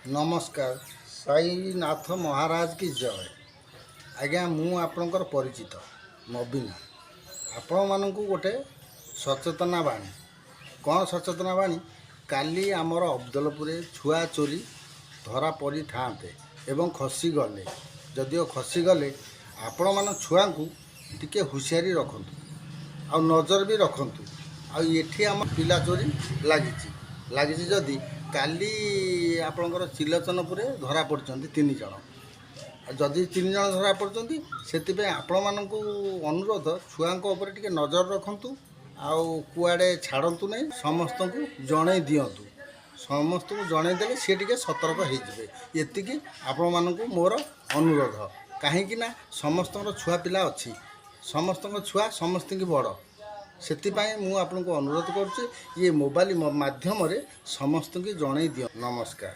नमस्कार साईनाथ महाराज की जय। आज्ञा मु आपणकर परिचित नवीना आपण मानू गोटे सचेतना बाणी कौन सचेतना बाणी काली आमर अब्दुलपुर छुआ चोरी धरा पड़ी था एवं खसी गले जदिओ खसी गले आपण मान छुआ को टिके हुशियारी रखंतु आ नजर भी रखंतु आ एठी आम पिला चोरी लगी जदि काली आपणकर चिलचनपुर धरा पड़ते 3 जन जदि 3 जन धरा पड़ते से आपण मानक अनुरोध छुआ टिके नजर रखंतु आउ कुआड़े छाड़तु नहीं समस्त को जड़े दिंतु समस्त को जनईदे सी टे सतर्क होती आपण मानक मोर अनुरोध कहीं समस्त छुआ पिला अच्छी समस्त छुआ समस्त की बड़ से मुझे आपको अनुरोध करुच्ची ये मोबाइल माध्यम समस्त की जन दियो। नमस्कार।